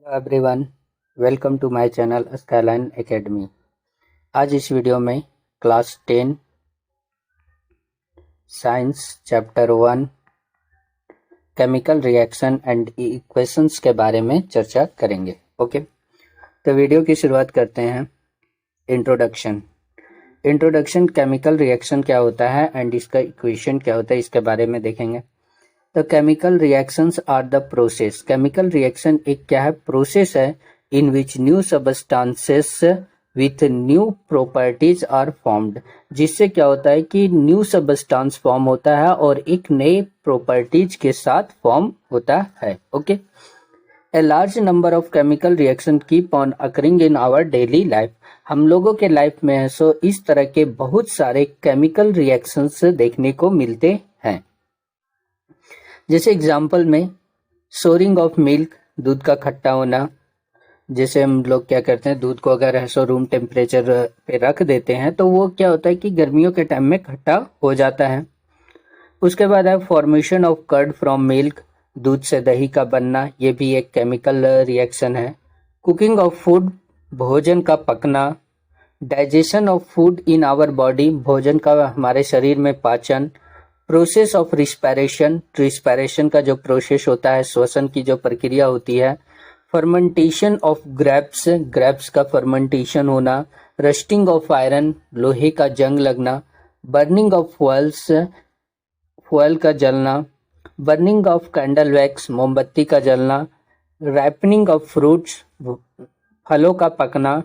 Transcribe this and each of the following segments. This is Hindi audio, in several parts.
Hello everyone, welcome to my channel Skyline Academy. आज इस वीडियो में class 10 science chapter 1 chemical reaction and equations के बारे में चर्चा करेंगे। ओके, तो वीडियो की शुरुआत करते हैं। इंट्रोडक्शन केमिकल रिएक्शन क्या होता है एंड इसका इक्वेशन क्या होता है, इसके बारे में देखेंगे। तो chemical reactions are the process. Chemical reaction एक क्या है, प्रोसेस है in which new substances with new properties are formed. जिससे क्या होता है कि न्यू सबस्टांस फॉर्म होता है और एक नए प्रॉपर्टीज के साथ फॉर्म होता है। Okay, a large number of chemical reaction keep on occurring in our daily life. हम लोगों के लाइफ में है सो इस तरह के बहुत सारे केमिकल रिएक्शंस देखने को मिलते हैं। जैसे एग्जाम्पल में सोरिंग ऑफ मिल्क, दूध का खट्टा होना। जैसे हम लोग क्या करते हैं, दूध को अगर ऐसा रूम टेम्परेचर पे रख देते हैं तो वो क्या होता है कि गर्मियों के टाइम में खट्टा हो जाता है। उसके बाद है formation of curd from milk, दूध से दही का बनना, ये भी एक केमिकल रिएक्शन है। कुकिंग ऑफ फूड, भोजन का पकना। Digestion of food in our body, भोजन का हमारे शरीर में पाचन। प्रोसेस ऑफ रिस्पायरेशन का जो प्रोसेस होता है, श्वसन की जो प्रक्रिया होती है। फर्मेंटेशन ऑफ ग्रेप्स, ग्रेप्स का फर्मेंटेशन होना। रस्टिंग ऑफ आयरन, लोहे का जंग लगना। बर्निंग ऑफ फॉयल्स, फॉयल का जलना। बर्निंग ऑफ कैंडल वैक्स, मोमबत्ती का जलना। राइपनिंग ऑफ फ्रूट्स, फलों का पकना।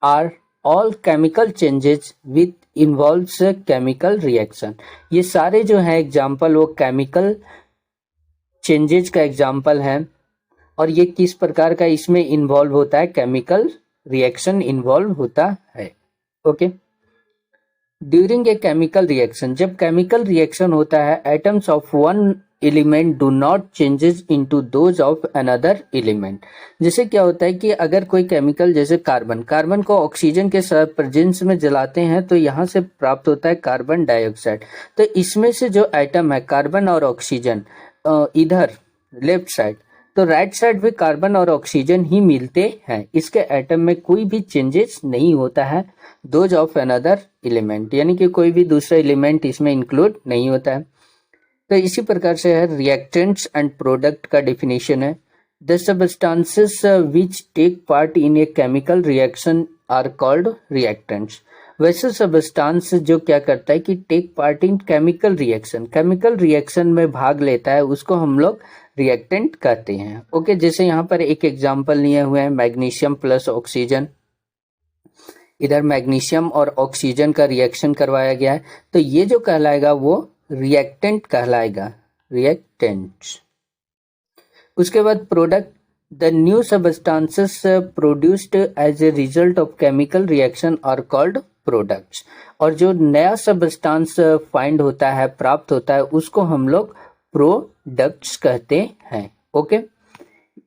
Are all chemical changes with involves chemical reaction. ये सारे जो है एग्जाम्पल वो केमिकल चेंजेस का एग्जाम्पल है और ये किस प्रकार का इसमें इन्वॉल्व होता है, केमिकल रिएक्शन इन्वॉल्व होता है। Okay, during a chemical reaction, जब केमिकल रिएक्शन होता है, atoms of one element do not changes into those of another element. जैसे क्या होता है कि अगर कोई केमिकल, जैसे कार्बन को ऑक्सीजन के प्रेजेंस में जलाते हैं तो यहाँ से प्राप्त होता है कार्बन डाइऑक्साइड। तो इसमें से जो एटम है कार्बन और ऑक्सीजन, इधर लेफ्ट साइड, तो राइट साइड भी कार्बन और ऑक्सीजन ही मिलते हैं। इसके एटम में कोई भी चेंजेस नहीं होता है दोज ऑफ अनदर एलिमेंट, यानी कि कोई भी दूसरा एलिमेंट इसमें इंक्लूड नहीं होता है। तो इसी प्रकार से है रिएक्टेंट्स एंड प्रोडक्ट का डिफिनेशन है। The substances which take part in a chemical reaction are called reactants. वैसे सबस्टांस जो क्या करता है कि take part in chemical reaction में भाग लेता है, उसको हम लोग रिएक्टेंट कहते हैं। ओके, जैसे यहाँ पर एक एग्जांपल लिए हुए हैं, मैग्नीशियम प्लस ऑक्सीजन। इधर मैग्नीशियम और ऑक्सीजन का रिएक्शन करवाया गया है, तो ये जो कहलाएगा वो रिएक्टेंट कहलाएगा, रिएक्टेंट्स। उसके बाद product, the new substances produced as a result of chemical reaction are called products. और जो नया सबस्टांस फाइंड होता है, प्राप्त होता है, उसको हम लोग प्रोडक्ट्स कहते हैं। ओके,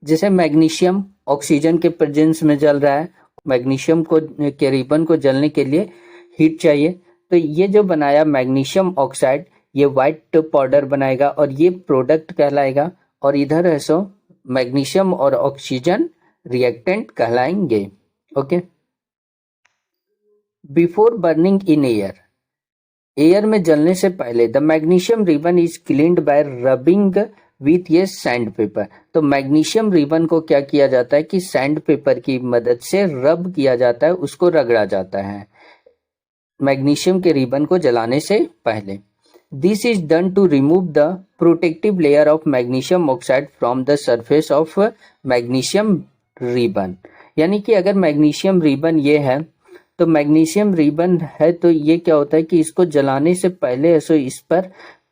जैसे मैग्नीशियम ऑक्सीजन के प्रेजेंस में जल रहा है, मैग्नीशियम को के रिबन को जलने के लिए हीट चाहिए, तो ये जो बनाया मैग्नीशियम ऑक्साइड, ये व्हाइट पाउडर बनाएगा और ये प्रोडक्ट कहलाएगा। और इधर है सो मैग्नीशियम और ऑक्सीजन रिएक्टेंट कहलाएंगे। Okay, before burning in air, air में जलने से पहले the magnesium ribbon is cleaned by rubbing with ये सैंड पेपर। तो मैग्नीशियम रिबन को क्या किया जाता है कि सैंड पेपर की मदद से रब किया जाता है, उसको रगड़ा जाता है मैग्नीशियम के रिबन को जलाने से पहले। This is done to remove the protective layer of magnesium oxide from the surface of magnesium ribbon. यानी कि अगर मैग्नीशियम रिबन ये है, तो मैग्नीशियम रिबन है, तो ये क्या होता है कि इसको जलाने से पहले ऐसो इस पर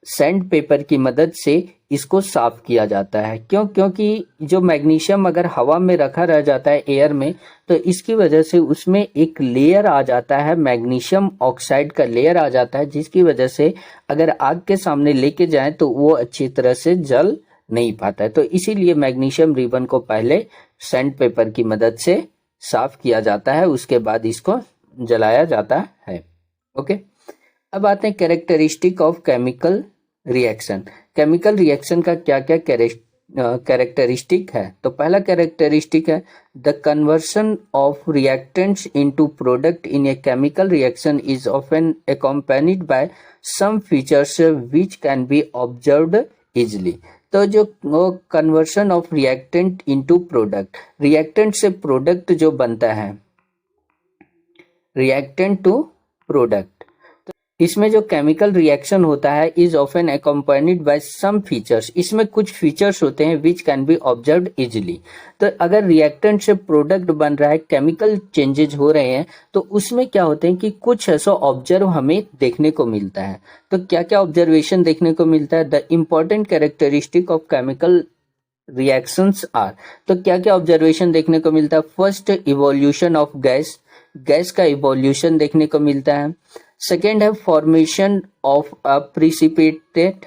सैंड पेपर की मदद से इसको साफ किया जाता है। क्यों? क्योंकि जो मैग्नीशियम अगर हवा में रखा रह जाता है एयर में, तो इसकी वजह से उसमें एक लेयर आ जाता है, मैग्नीशियम ऑक्साइड का लेयर आ जाता है, जिसकी वजह से अगर आग के सामने लेके जाएं तो वो अच्छी तरह से जल नहीं पाता है। तो इसीलिए मैग्नीशियम रिबन को पहले सैंड पेपर की मदद से साफ किया जाता है, उसके बाद इसको जलाया जाता है। ओके, अब आते हैं characteristic of chemical reaction. Chemical reaction का क्या क्या कैरेक्टरिस्टिक है। तो पहला कैरेक्टरिस्टिक है the conversion of reactants into product in a chemical reaction is often accompanied by some features which can be observed easily. तो जो conversion of reactant into product, reactant से प्रोडक्ट जो बनता है, रिएक्टेंट टू प्रोडक्ट, इसमें जो केमिकल रिएक्शन होता है is often accompanied by some features, इसमें कुछ फीचर्स होते हैं which can be observed easily. तो अगर रिएक्टेंट से प्रोडक्ट बन रहा है, केमिकल चेंजेज हो रहे हैं, तो उसमें क्या होते हैं कि कुछ ऐसा ऑब्जर्व हमें देखने को मिलता है। तो क्या क्या ऑब्जर्वेशन देखने को मिलता है? The important characteristic of chemical reactions are, तो क्या क्या ऑब्जर्वेशन देखने को मिलता है? First, evolution of gas, gas का इवोल्यूशन देखने को मिलता है। सेकेंड है फॉर्मेशन ऑफ अ प्रिसिपिटेट,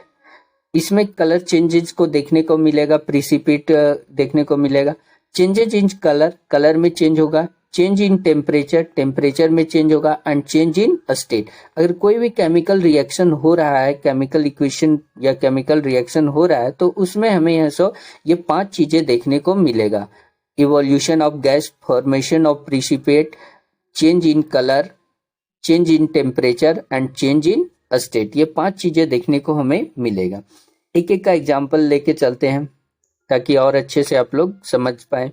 इसमें कलर चेंजेस को देखने को मिलेगा, प्रिसिपिट देखने को मिलेगा। चेंजेज इन कलर, कलर में चेंज होगा। चेंज इन टेम्परेचर, टेम्परेचर में चेंज होगा। एंड चेंज इन स्टेट, अगर कोई भी केमिकल रिएक्शन हो रहा है, केमिकल इक्वेशन या केमिकल रिएक्शन हो रहा है, तो उसमें हमें ये 5 चीजें देखने को मिलेगा। Evolution of gas, formation of precipitate, change in colour, change in temperature and change in state, ये 5 चीजें देखने को हमें मिलेगा। एक एक का एग्जाम्पल लेके चलते हैं ताकि और अच्छे से आप लोग समझ पाए।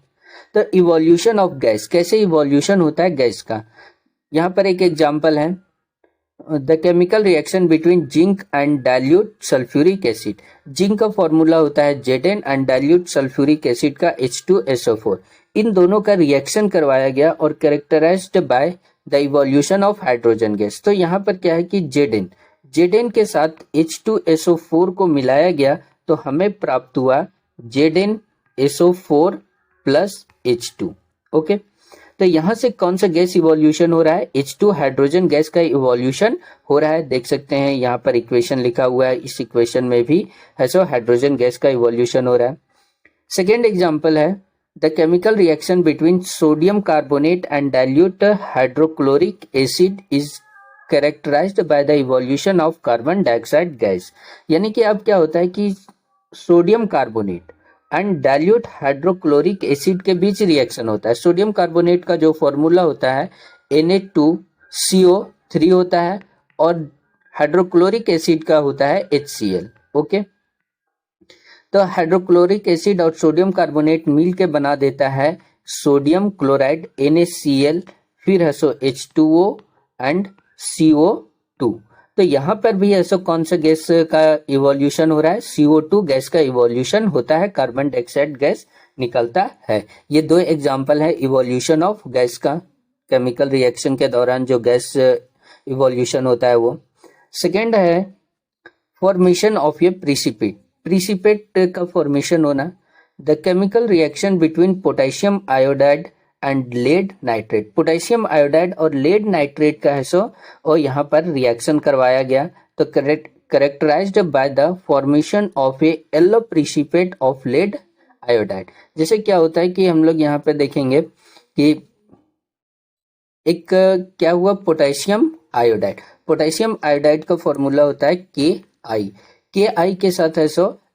तो इवोल्यूशन ऑफ गैस, कैसे इवोल्यूशन होता है गैस का, यहाँ पर एक एग्जाम्पल है the chemical reaction between zinc and dilute sulphuric acid. Zinc का फॉर्मूला होता है Zn and dilute sulphuric acid का H2SO4। इन दोनों का रिएक्शन करवाया गया और characterised by the evolution of hydrogen gas. तो यहाँ पर क्या है कि Zn के साथ H2SO4 को मिलाया गया तो हमें प्राप्त हुआ ZnSO4 प्लस H2। ओके, तो यहाँ से कौन सा गैस इवोल्यूशन हो रहा है? H2 हाइड्रोजन गैस का इवोल्यूशन हो रहा है। देख सकते हैं यहाँ पर इक्वेशन लिखा हुआ है, इस इक्वेशन में भी हाइड्रोजन गैस का इवोल्यूशन हो रहा है। सेकेंड एग्जाम्पल है the chemical reaction between sodium carbonate and dilute hydrochloric acid is characterised by the evolution of carbon dioxide gas. यानी कि अब क्या होता है कि sodium carbonate and dilute hydrochloric acid के बीच रिएक्शन होता है। सोडियम कार्बोनेट का जो फॉर्मूला होता है Na2CO3 होता है और हाइड्रोक्लोरिक एसिड का होता है HCl। ओके, तो हाइड्रोक्लोरिक एसिड और सोडियम कार्बोनेट मिल के बना देता है सोडियम क्लोराइड NaCl, फिर है H2O एंड CO2। तो यहाँ पर भी ऐसा कौन सा गैस का इवोल्यूशन हो रहा है? CO2 गैस का इवोल्यूशन होता है, कार्बन डाइऑक्साइड गैस निकलता है। ये 2 एग्जाम्पल है इवोल्यूशन ऑफ गैस का, केमिकल रिएक्शन के दौरान जो गैस इवोल्यूशन होता है वो। सेकेंड है फॉर्मेशन ऑफ ए प्रिसिपिट, प्रिसिपिट का फॉर्मेशन होना। The chemical reaction between potassium iodide and lead nitrate, potassium iodide और लेड नाइट्रेट का है और यहाँ पर रिएक्शन करवाया गया तो characterised by the formation of a yellow precipitate of lead iodide. जैसे क्या होता है कि हम लोग यहाँ पे देखेंगे कि एक क्या हुआ, पोटेशियम आयोडाइड, पोटेशियम आयोडाइड का फॉर्मूला होता है KI के साथ है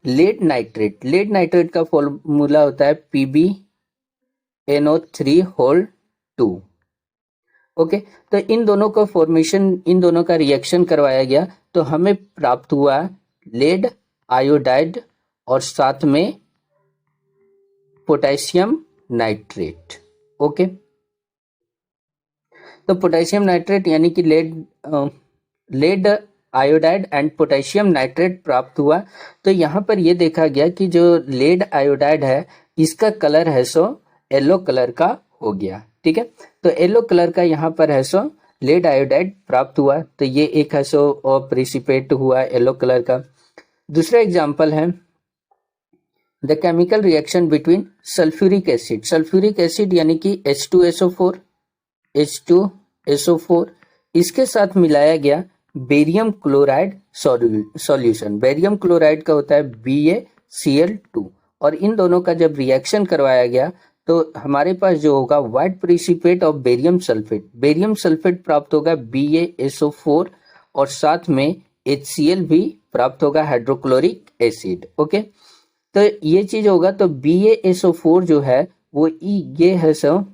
लेड नाइट्रेट, लेड नाइट्रेट का फॉर्मूला होता है PbNO3(2). ओके, तो इन दोनों का फॉर्मेशन, इन दोनों का रिएक्शन करवाया गया तो हमें प्राप्त हुआ लेड आयोडाइड और साथ में पोटेशियम नाइट्रेट। ओके, तो पोटेशियम नाइट्रेट यानी कि lead iodide and potassium nitrate प्राप्त हुआ। तो यहाँ पर ये देखा गया कि जो लेड आयोडाइड है इसका कलर है येलो कलर का हो गया। ठीक है, तो येलो कलर का यहाँ पर है लेड आयोडाइड प्राप्त हुआ, तो ये एक है और प्रिसिपिट हुआ येलो कलर का। दूसरा एग्जाम्पल है the chemical reaction between sulphuric acid, sulphuric acid यानी कि H2SO4 इसके साथ मिलाया गया barium chloride solution, barium chloride का होता है BaCl2 और इन दोनों का जब रिएक्शन करवाया गया तो हमारे पास जो होगा व्हाइट प्रिसिपिट ऑफ बेरियम सल्फेट प्राप्त होगा BaSO4 और साथ में HCl भी प्राप्त होगा, हाइड्रोक्लोरिक एसिड। ओके, तो ये चीज होगा तो BaSO4 जो है वो ये है सो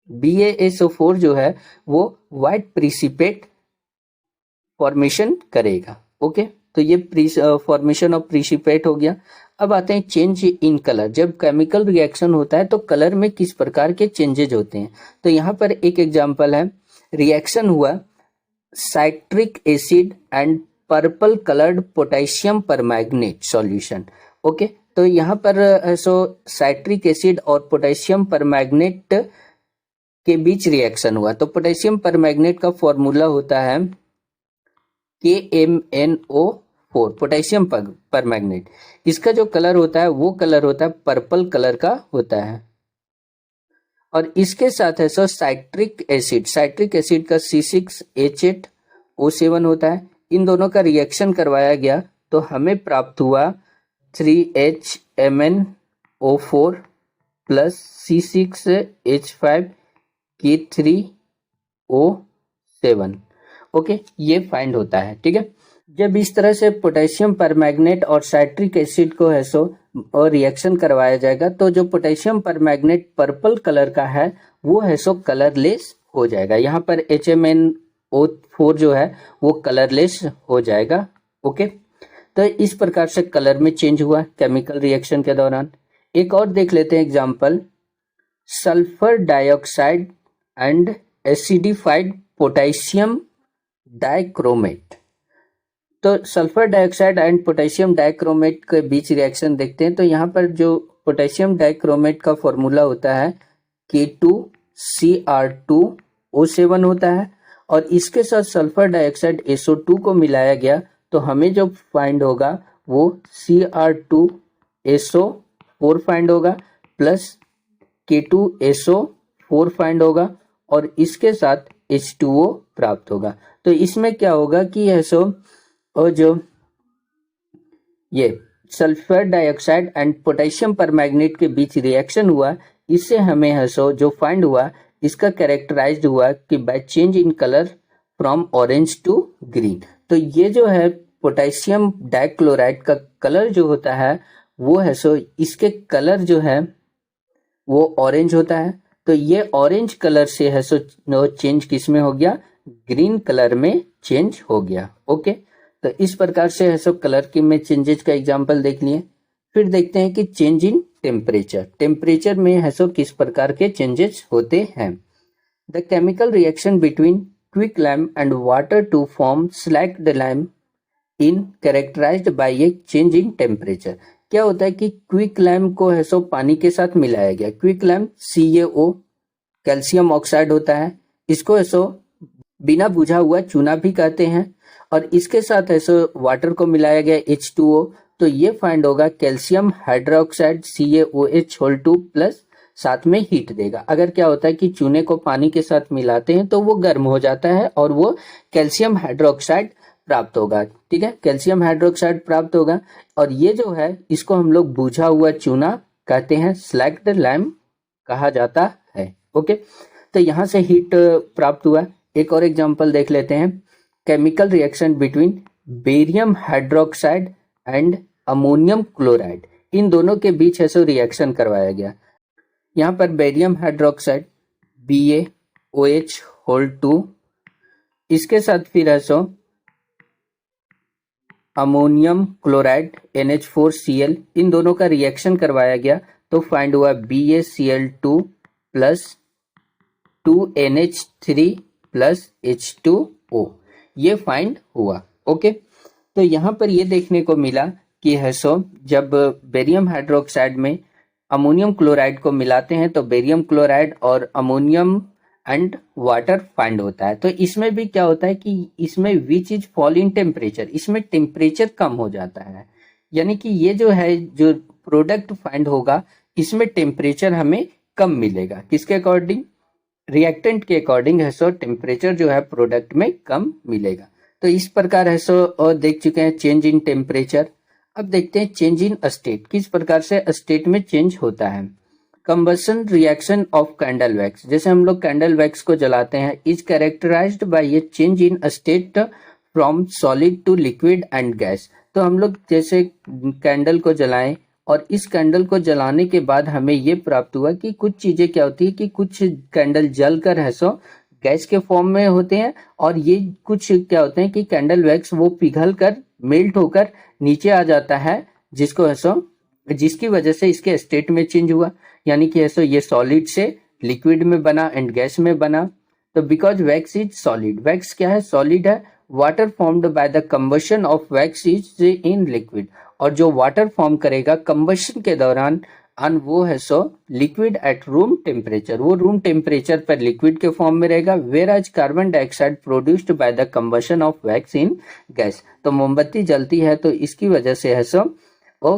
BaSO4 जो है वो व्हाइट प्रिसिपेट फॉर्मेशन करेगा। ओके, तो ये फॉर्मेशन ऑफ प्रिसिपेट हो गया। अब आते हैं चेंज इन कलर। जब केमिकल रिएक्शन होता है तो कलर में किस प्रकार के चेंजेज होते हैं, तो यहाँ पर एक एग्जांपल है, रिएक्शन हुआ citric acid and purple coloured potassium permanganate solution. Okay, तो यहाँ पर साइट्रिक एसिड और पोटेशियम परमैंगनेट के बीच रिएक्शन हुआ। तो पोटेशियम परमैंगनेट का फॉर्मूला होता है KMnO4, पोटेशियम परमैंगनेट। इसका जो कलर होता है वो कलर होता है पर्पल कलर का होता है। और इसके साथ है साइट्रिक एसिड का C6H8O7 होता है। इन दोनों का रिएक्शन करवाया गया तो हमें प्राप्त हुआ 3HMnO4 प्लस C6H5K3O7। ओके, ये फाइंड होता है। ठीक है, जब इस तरह से पोटेशियम परमैंगनेट और साइट्रिक एसिड को है और रिएक्शन करवाया जाएगा तो जो पोटेशियम परमैंगनेट पर्पल कलर का है वो है कलरलेस हो जाएगा। यहाँ पर HMnO4 जो है वो कलरलेस हो जाएगा। ओके, तो इस प्रकार से कलर में चेंज हुआ केमिकल रिएक्शन के दौरान। एक और देख लेते हैं example, sulphur dioxide and acidified potassium dichromate. तो sulphur dioxide and potassium dichromate के बीच रिएक्शन देखते हैं। तो यहाँ पर जो पोटेशियम डाइक्रोमेट का फॉर्मूला होता है K2Cr2O7 होता है, और इसके साथ सल्फर डाइऑक्साइड SO2 को मिलाया गया तो हमें जो फाइंड होगा वो Cr2SO4 फाइंड होगा प्लस K2SO4 फाइंड होगा और इसके साथ H2O प्राप्त होगा। तो इसमें क्या होगा कि और जो ये sulphur dioxide and potassium permanganate के बीच रिएक्शन हुआ, इससे हमें जो फाइंड हुआ इसका कैरेक्टराइज्ड हुआ कि by change in colour from orange to green. तो ये जो है पोटेशियम डाइक्लोराइड का कलर जो होता है वो है इसके कलर जो है वो ऑरेंज होता है। तो ये ऑरेंज कलर से है चेंज किस में हो गया, ग्रीन कलर में चेंज हो गया। ओके, तो इस प्रकार से है कलर की में चेंजेस का एग्जांपल देख लिए। फिर देखते हैं कि चेंज इन टेम्परेचर में है किस प्रकार के चेंजेस होते हैं। The chemical reaction between quick lime and water to form slaked lime in characterised by a change in temperature. क्या होता है कि क्विक लाइम को है पानी के साथ मिलाया गया। Quick lime CaO calcium oxide होता है, इसको है बिना बुझा हुआ चूना भी कहते हैं, और इसके साथ है वाटर को मिलाया गया H2O, तो ये फाइंड होगा कैल्शियम हाइड्रोक्साइड CaOH2 प्लस साथ में हीट देगा। अगर क्या होता है कि चूने को पानी के साथ मिलाते हैं तो वो गर्म हो जाता है और वो कैल्शियम हाइड्रोक्साइड प्राप्त होगा। ठीक है, कैल्शियम हाइड्रोक्साइड प्राप्त होगा, और ये जो है इसको हम लोग बुझा हुआ चूना कहते हैं, स्लैक्ड लाइम कहा जाता है। ओके, तो यहाँ से हीट प्राप्त हुआ। एक और एग्जांपल देख लेते हैं, chemical reaction between barium hydroxide and ammonium chloride. इन दोनों के बीच है रिएक्शन करवाया गया। यहाँ पर बेरियम हाइड्रोक्साइड BaOH2, इसके साथ फिर है अमोनियम क्लोराइड NH4Cl, इन दोनों का रिएक्शन करवाया गया तो फाइंड हुआ BaCl2 plus 2NH3 plus H2O, ये फाइंड हुआ। ओके, तो यहाँ पर ये देखने को मिला कि है जब बेरियम हाइड्रोक्साइड में अमोनियम क्लोराइड को मिलाते हैं तो बेरियम क्लोराइड और अमोनियम एंड वाटर फाइंड होता है। तो इसमें भी क्या होता है कि इसमें which is fall in temperature, इसमें टेम्परेचर कम हो जाता है, यानी कि ये जो है जो प्रोडक्ट फाइंड होगा इसमें टेम्परेचर हमें कम मिलेगा। किसके अकॉर्डिंग, रिएक्टेंट के अकॉर्डिंग है टेम्परेचर जो है प्रोडक्ट में कम मिलेगा। तो इस प्रकार है और देख चुके हैं चेंज इन टेम्परेचर। अब देखते हैं चेंज इन स्टेट, किस प्रकार से स्टेट में चेंज होता है। Combustion reaction of candle wax, जैसे हम लोग कैंडल वैक्स को जलाते हैं, is characterised by a change in state from solid to liquid and gas. तो हम लोग जैसे कैंडल को जलाएं और इस कैंडल को जलाने के बाद हमें ये प्राप्त हुआ कि कुछ चीजें क्या होती है कि कुछ कैंडल जलकर है सो गैस के फॉर्म में होते हैं, और ये कुछ क्या होते हैं कि कैंडल वैक्स वो पिघल कर मेल्ट होकर नीचे आ जाता है, जिसको है सो जिसकी वजह से इसके स्टेट में चेंज हुआ, यानी कि है सो ये सॉलिड से लिक्विड में बना एंड गैस में बना। तो because wax is solid, wax क्या है, सॉलिड है। Water formed by the combustion of wax is in liquid, और जो वाटर फॉर्म करेगा कंबशन के दौरान वो है so liquid at room temperature, वो रूम टेम्परेचर पर लिक्विड के फॉर्म में रहेगा। Where as carbon dioxide produced by the combustion of wax in gas, तो मोमबत्ती जलती है तो इसकी वजह से है सो वो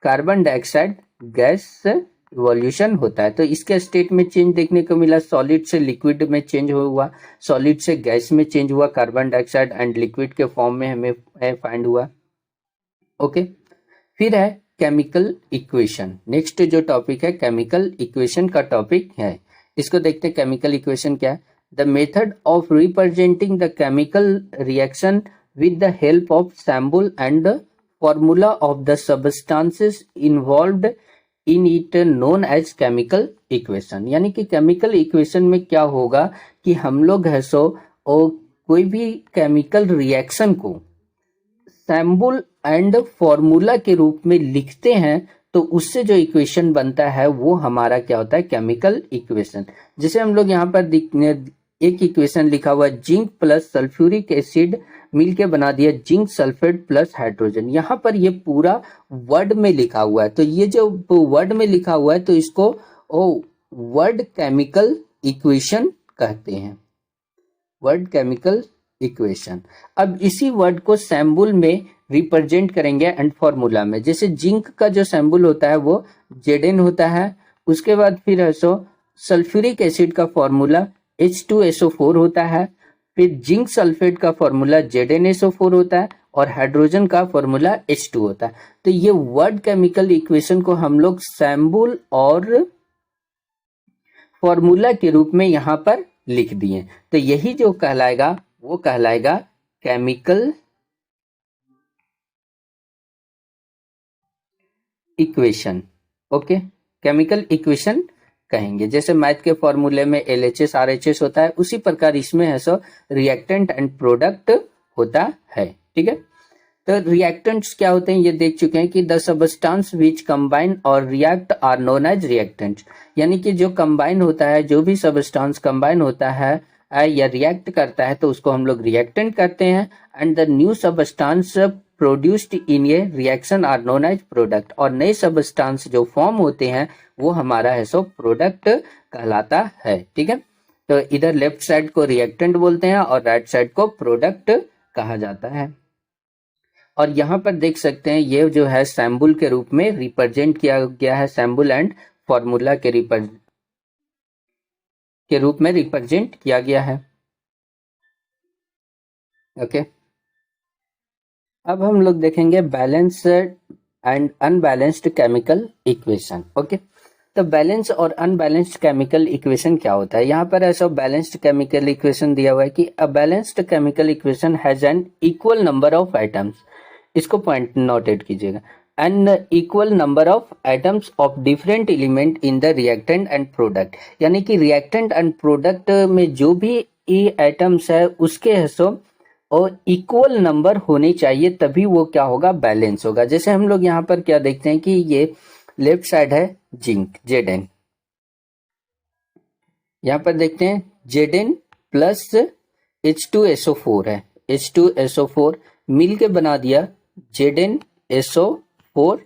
कार्बन डाइऑक्साइड गैस इवोल्यूशन होता है। तो इसके स्टेट में चेंज देखने को मिला, सॉलिड से लिक्विड में चेंज हुआ, सॉलिड से गैस में चेंज हुआ, कार्बन डाइऑक्साइड एंड लिक्विड के फॉर्म में हमें फाइंड हुआ। ओके, फिर है केमिकल इक्वेशन। नेक्स्ट जो टॉपिक है केमिकल इक्वेशन का टॉपिक है, इसको देखते हैं केमिकल इक्वेशन क्या है। The method of representing the chemical reaction with the help of symbol and formula of the substances involved in it known as chemical equation. यानी कि केमिकल इक्वेशन में क्या होगा कि हम लोग है सो कोई भी केमिकल रिएक्शन को सैम्बल एंड फॉर्मूला के रूप में लिखते हैं, तो उससे जो इक्वेशन बनता है वो हमारा क्या होता है, केमिकल इक्वेशन। जैसे हम लोग यहाँ पर एक इक्वेशन लिखा हुआ जिंक प्लस सल्फ्यूरिक एसिड मिलके बना दिया जिंक सल्फेट प्लस हाइड्रोजन। यहाँ पर ये पूरा वर्ड में लिखा हुआ है, तो ये जो वर्ड में लिखा हुआ है तो इसको वर्ड केमिकल इक्वेशन कहते हैं, वर्ड केमिकल इक्वेशन। अब इसी वर्ड को सैम्बल में रिप्रेजेंट करेंगे एंड फॉर्मूला में। जैसे जिंक का जो सैम्बल होता है वो Zn होता है, उसके बाद फिर है सो सल्फ्यूरिक एसिड का फॉर्मूला H2SO4 होता है, फिर जिंक सल्फेट का फॉर्मूला ZnSO4 होता है, और हाइड्रोजन का फॉर्मूला H2 होता है। तो ये वर्ड केमिकल इक्वेशन को हम लोग सैम्बल और फॉर्मूला के रूप में यहाँ पर लिख दिए, तो यही जो कहलाएगा वो कहलाएगा chemical equation. Okay, chemical equation कहेंगे। जैसे मैथ के फॉर्मूले में LHS RHS होता है, उसी प्रकार इसमें है सो रिएक्टेंट एंड प्रोडक्ट होता है। ठीक है, तो रिएक्टेंट्स क्या होते हैं ये देख चुके हैं कि द सबस्टेंस विच कंबाइन और react are known as reactants. यानी कि जो कंबाइन होता है, जो भी सबस्टेंस कंबाइन होता है या रिएक्ट करता है तो उसको हम लोग रिएक्टेंट कहते हैं। And the new substance produced in a reaction are known as product, और नए सबस्टेंस जो फॉर्म होते हैं वो हमारा है सो प्रोडक्ट कहलाता है। ठीक है, तो इधर लेफ्ट साइड को रिएक्टेंट बोलते हैं और राइट साइड को प्रोडक्ट कहा जाता है। और यहाँ पर देख सकते हैं ये जो है सैम्बल के रूप में रिप्रेजेंट किया गया है, सैम्बल एंड फॉर्मूला के रूप में रिप्रेजेंट किया गया है। ओके, अब हम लोग देखेंगे balanced and unbalanced chemical equation. Okay, तो बैलेंस और अनबैलेंस्ड केमिकल इक्वेशन क्या होता है। यहाँ पर ऐसा बैलेंस्ड केमिकल इक्वेशन दिया हुआ है कि a balanced chemical equation has an equal number of atoms, इसको पॉइंट नोटेड कीजिएगा, an equal number of atoms of different element in the reactant and product. यानी कि रिएक्टेंट एंड प्रोडक्ट में जो भी आइटम्स है उसके है सो और इक्वल नंबर होने चाहिए, तभी वो क्या होगा, बैलेंस होगा। जैसे हम लोग यहाँ पर क्या देखते हैं कि ये लेफ्ट साइड है जिंक Zn, यहाँ पर देखते हैं Zn प्लस H2SO4 है, H2SO4 मिल के बना दिया ZnSO4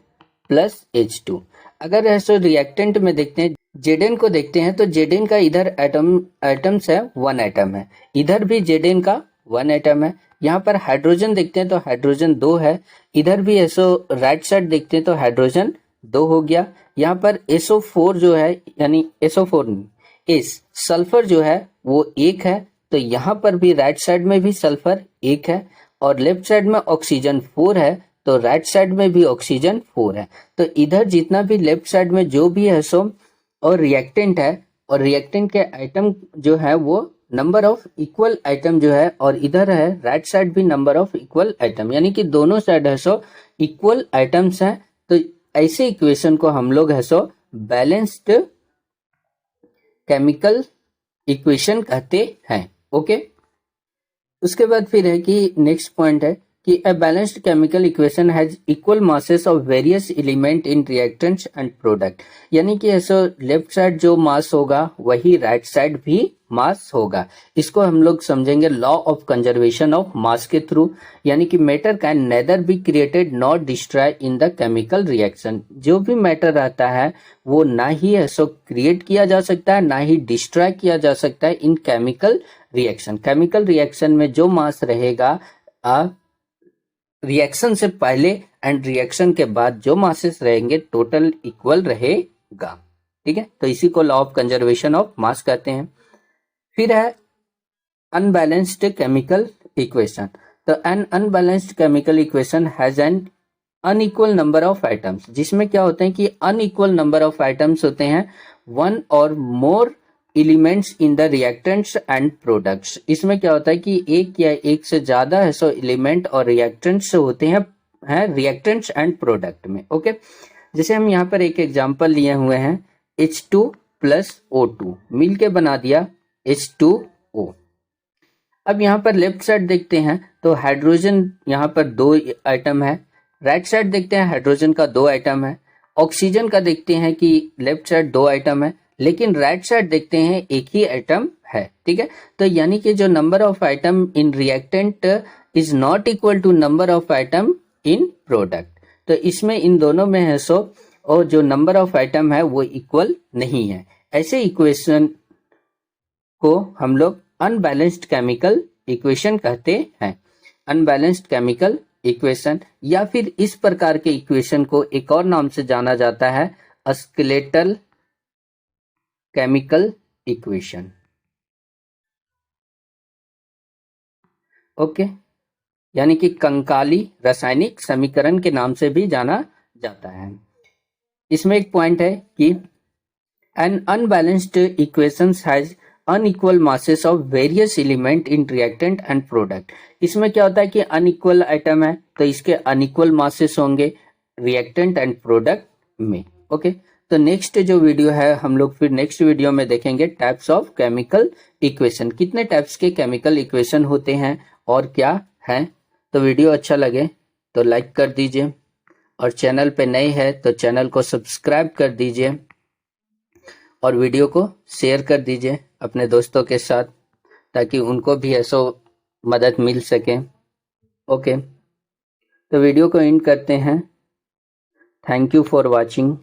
प्लस H2। अगर ऐसे रिएक्टेंट में देखते हैं Zn को देखते हैं तो Zn का इधर एटम्स है 1 एटम है, इधर भी Zn का 1 एटम है। यहाँ पर हाइड्रोजन देखते हैं तो हाइड्रोजन 2 है, इधर भी ऐसो राइट साइड देखते हैं तो हाइड्रोजन 2 हो गया। यहाँ पर SO4 जो है यानी SO4 नहीं सल्फर जो है वो 1 है, तो यहाँ पर भी राइट साइड में भी सल्फर 1 है, और लेफ्ट साइड में ऑक्सीजन 4 है तो राइट साइड में भी ऑक्सीजन 4 है। तो इधर जितना भी लेफ्ट साइड में जो भी है सो और रिएक्टेंट है, और रिएक्टेंट के आइटम जो है वो नंबर ऑफ इक्वल आइटम जो है, और इधर है राइट साइड भी नंबर ऑफ इक्वल आइटम, यानी कि दोनों साइड है सो इक्वल आइटम्स हैं। तो ऐसे इक्वेशन को हम लोग है सो बैलेंस्ड केमिकल इक्वेशन कहते हैं। ओके, उसके बाद फिर है कि नेक्स्ट पॉइंट है कि a balanced chemical equation has equal masses of various element in reactants and product, यानी कि ऐसा लेफ्ट साइड जो मास होगा वही राइट साइड भी मास होगा। इसको हम लोग समझेंगे law of conservation of mass के थ्रू, यानी कि matter can nether be created not destroy in the chemical reaction. जो भी मैटर रहता है वो ना ही ऐसा क्रिएट किया जा सकता है ना ही डिस्ट्रॉय किया जा सकता है इन केमिकल रिएक्शन। केमिकल रिएक्शन में जो मास रहेगा रिएक्शन से पहले एंड रिएक्शन के बाद जो मासेस रहेंगे टोटल इक्वल रहेगा। ठीक है, तो इसी को law of conservation of mass कहते हैं। फिर है अनबैलेंस्ड केमिकल इक्वेशन। तो N unbalanced chemical equation has N unequal number of items, जिसमें क्या होते हैं कि अनइक्वल नंबर ऑफ आइटम्स होते हैं, वन और more elements in the reactants and products. इसमें क्या होता है कि एक या एक से ज्यादा है सो एलिमेंट और रिएक्टेंट्स होते हैं रिएक्टेंट्स एंड प्रोडक्ट में। ओके, जैसे हम यहाँ पर एक एग्जांपल लिए हुए हैं H2 प्लस O2 मिलके बना दिया H2O। अब यहाँ पर लेफ्ट साइड देखते हैं तो हाइड्रोजन यहाँ पर 2 आइटम है, राइट साइड देखते हैं हाइड्रोजन का 2 आइटम है, ऑक्सीजन का देखते हैं कि लेफ्ट साइड 2 आइटम है, लेकिन राइट साइड देखते हैं एक ही आइटम है। ठीक है, तो यानी कि जो number of atom in reactant is not equal to number of atom in product. तो इसमें इन दोनों में है सो और जो नंबर ऑफ आइटम है वो इक्वल नहीं है। ऐसे इक्वेशन को हम लोग अनबैलेंस्ड केमिकल इक्वेशन कहते हैं। अनबैलेंस्ड केमिकल इक्वेशन या फिर इस प्रकार के इक्वेशन को एक और नाम से जाना जाता है स्केलेटल केमिकल इक्वेशन। ओके, यानी कि कंकाली रासायनिक समीकरण के नाम से भी जाना जाता है। इसमें एक पॉइंट है कि N unbalanced equations has unequal masses of various element in reactant and product. इसमें क्या होता है कि अनइक्वल आइटम है तो इसके अनइक्वल मासेस होंगे रिएक्टेंट एंड प्रोडक्ट में। ओके, तो नेक्स्ट जो वीडियो है हम लोग फिर नेक्स्ट वीडियो में देखेंगे टाइप्स ऑफ केमिकल इक्वेशन, कितने टाइप्स के केमिकल इक्वेशन होते हैं और क्या है। तो वीडियो अच्छा लगे तो लाइक कर दीजिए और चैनल पे नए हैं तो चैनल को सब्सक्राइब कर दीजिए और वीडियो को शेयर कर दीजिए अपने दोस्तों के साथ ताकि उनको भी ऐसा मदद मिल सके। ओके, तो वीडियो को एंड करते हैं। Thank you for watching.